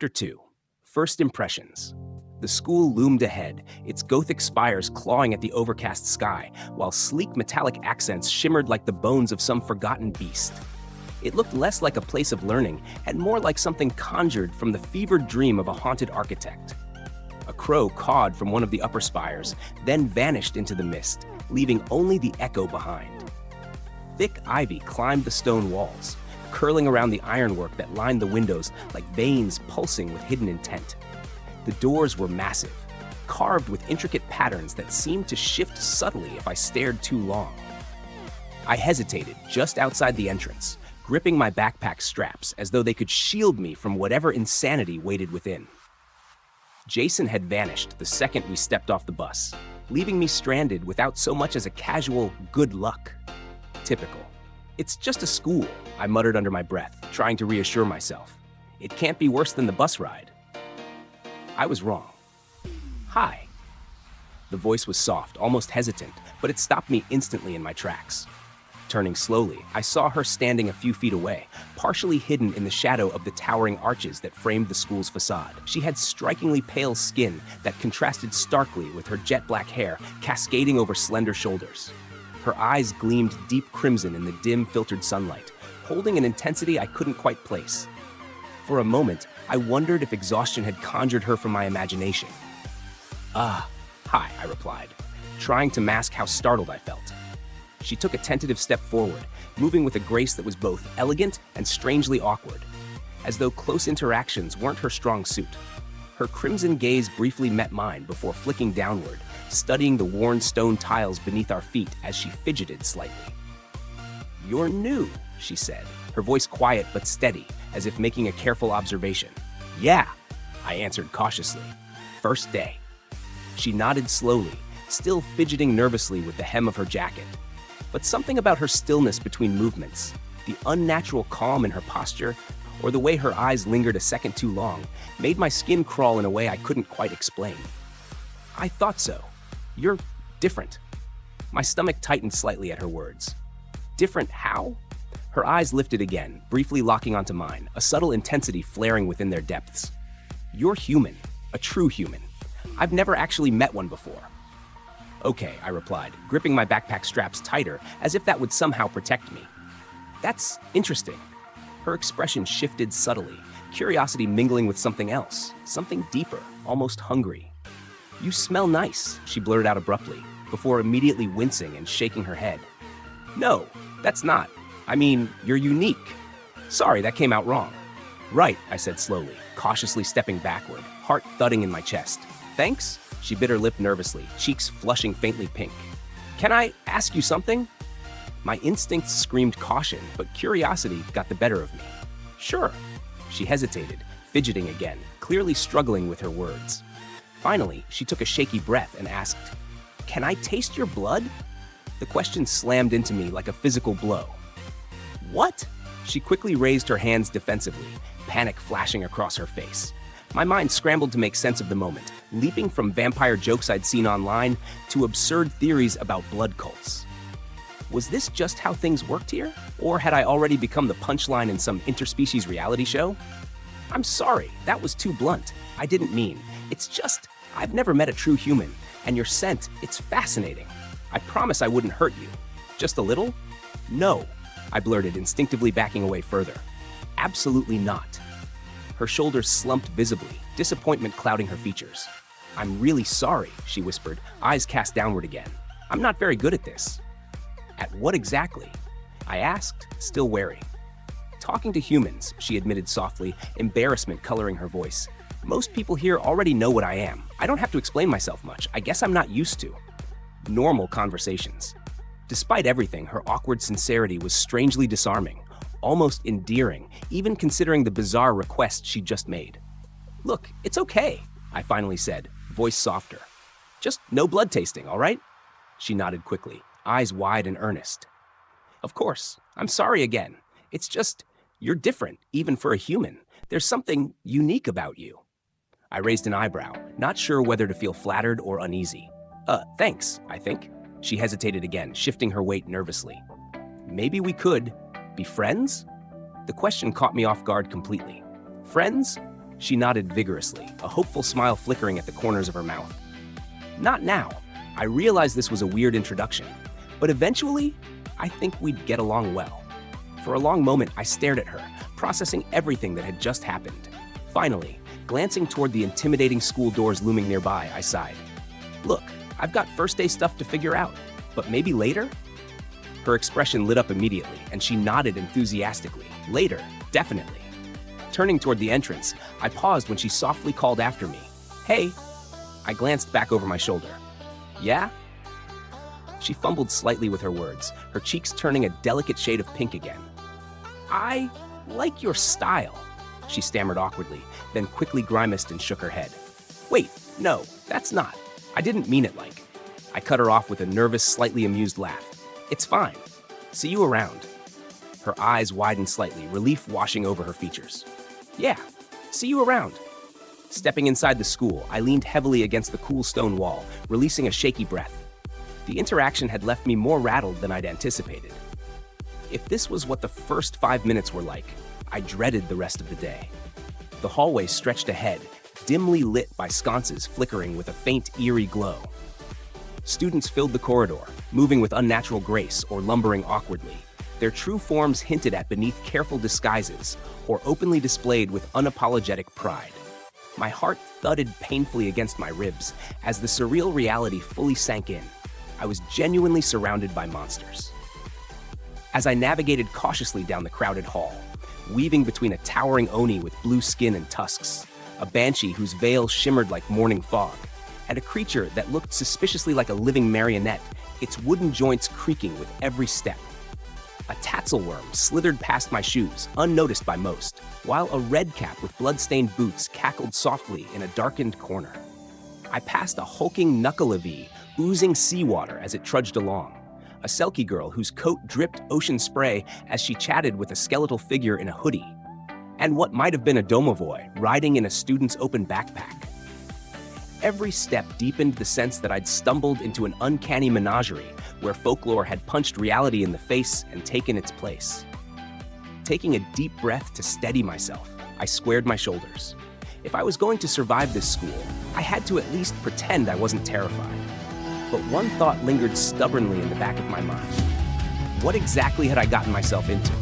Chapter 2. First Impressions. The school loomed ahead, its gothic spires clawing at the overcast sky, while sleek metallic accents shimmered like the bones of some forgotten beast. It looked less like a place of learning and more like something conjured from the fevered dream of a haunted architect. A crow cawed from one of the upper spires, then vanished into the mist, leaving only the echo behind. Thick ivy climbed the stone walls, curling around the ironwork that lined the windows like veins pulsing with hidden intent. The doors were massive, carved with intricate patterns that seemed to shift subtly if I stared too long. I hesitated just outside the entrance, gripping my backpack straps as though they could shield me from whatever insanity waited within. Jason had vanished the second we stepped off the bus, leaving me stranded without so much as a casual good luck. Typical. It's just a school, I muttered under my breath, trying to reassure myself. It can't be worse than the bus ride. I was wrong. Hi. The voice was soft, almost hesitant, but it stopped me instantly in my tracks. Turning slowly, I saw her standing a few feet away, partially hidden in the shadow of the towering arches that framed the school's facade. She had strikingly pale skin that contrasted starkly with her jet black hair cascading over slender shoulders. Her eyes gleamed deep crimson in the dim, filtered sunlight, holding an intensity I couldn't quite place. For a moment, I wondered if exhaustion had conjured her from my imagination. Hi, I replied, trying to mask how startled I felt. She took a tentative step forward, moving with a grace that was both elegant and strangely awkward, as though close interactions weren't her strong suit. Her crimson gaze briefly met mine before flicking downward, studying the worn stone tiles beneath our feet as she fidgeted slightly. "You're new," she said, her voice quiet but steady, as if making a careful observation. "Yeah," I answered cautiously. "First day." She nodded slowly, still fidgeting nervously with the hem of her jacket. But something about her stillness between movements, the unnatural calm in her posture, or the way her eyes lingered a second too long, made my skin crawl in a way I couldn't quite explain. "I thought so. You're different." My stomach tightened slightly at her words. "Different how?" Her eyes lifted again, briefly locking onto mine, a subtle intensity flaring within their depths. "You're human, a true human. I've never actually met one before." "Okay," I replied, gripping my backpack straps tighter as if that would somehow protect me. "That's interesting." Her expression shifted subtly, curiosity mingling with something else, something deeper, almost hungry. "You smell nice," she blurted out abruptly, before immediately wincing and shaking her head. "No, that's not. I mean, you're unique. Sorry, that came out wrong." "Right," I said slowly, cautiously stepping backward, heart thudding in my chest. "Thanks?" She bit her lip nervously, cheeks flushing faintly pink. "Can I ask you something?" My instincts screamed caution, but curiosity got the better of me. "Sure." She hesitated, fidgeting again, clearly struggling with her words. Finally, she took a shaky breath and asked, "Can I taste your blood?" The question slammed into me like a physical blow. "What?" She quickly raised her hands defensively, panic flashing across her face. My mind scrambled to make sense of the moment, leaping from vampire jokes I'd seen online to absurd theories about blood cults. Was this just how things worked here? Or had I already become the punchline in some interspecies reality show? "I'm sorry, that was too blunt. I didn't mean. It's just, I've never met a true human, and your scent, it's fascinating. I promise I wouldn't hurt you. Just a little?" "No," I blurted, instinctively backing away further. "Absolutely not." Her shoulders slumped visibly, disappointment clouding her features. "I'm really sorry," she whispered, eyes cast downward again. "I'm not very good at this." "At what exactly?" I asked, still wary. "Talking to humans," she admitted softly, embarrassment coloring her voice. "Most people here already know what I am. I don't have to explain myself much. I guess I'm not used to normal conversations." Despite everything, her awkward sincerity was strangely disarming, almost endearing, even considering the bizarre request she'd just made. "Look, it's okay," I finally said, voice softer. "Just no blood tasting, all right?" She nodded quickly, eyes wide and earnest. "Of course. I'm sorry again. It's just, you're different, even for a human. There's something unique about you." I raised an eyebrow, not sure whether to feel flattered or uneasy. Thanks, I think." She hesitated again, shifting her weight nervously. "Maybe we could be friends?" The question caught me off guard completely. "Friends? She nodded vigorously, a hopeful smile flickering at the corners of her mouth. Not now. I realized this was a weird introduction, but eventually, I think we'd get along well. For a long moment, I stared at her, processing everything that had just happened. Finally, glancing toward the intimidating school doors looming nearby, I sighed. Look, I've got first day stuff to figure out, but maybe later? Her expression lit up immediately, and she nodded enthusiastically. Later, definitely. Turning toward the entrance, I paused when she softly called after me. Hey! I glanced back over my shoulder. Yeah? She fumbled slightly with her words, her cheeks turning a delicate shade of pink again. I like your style, she stammered awkwardly, then quickly grimaced and shook her head. Wait, no, that's not. I didn't mean it like. I cut her off with a nervous, slightly amused laugh. It's fine. See you around. Her eyes widened slightly, relief washing over her features. Yeah, see you around. Stepping inside the school, I leaned heavily against the cool stone wall, releasing a shaky breath. The interaction had left me more rattled than I'd anticipated. If this was what the first 5 minutes were like, I dreaded the rest of the day. The hallway stretched ahead, dimly lit by sconces flickering with a faint, eerie glow. Students filled the corridor, moving with unnatural grace or lumbering awkwardly, their true forms hinted at beneath careful disguises or openly displayed with unapologetic pride. My heart thudded painfully against my ribs as the surreal reality fully sank in. I was genuinely surrounded by monsters. As I navigated cautiously down the crowded hall, weaving between a towering oni with blue skin and tusks, a banshee whose veil shimmered like morning fog, and a creature that looked suspiciously like a living marionette, its wooden joints creaking with every step. A tatzelworm slithered past my shoes, unnoticed by most, while a redcap with blood-stained boots cackled softly in a darkened corner. I passed a hulking knuckleavee, oozing seawater as it trudged along, a Selkie girl whose coat dripped ocean spray as she chatted with a skeletal figure in a hoodie, and what might have been a domovoi riding in a student's open backpack. Every step deepened the sense that I'd stumbled into an uncanny menagerie where folklore had punched reality in the face and taken its place. Taking a deep breath to steady myself, I squared my shoulders. If I was going to survive this school, I had to at least pretend I wasn't terrified. But one thought lingered stubbornly in the back of my mind. What exactly had I gotten myself into?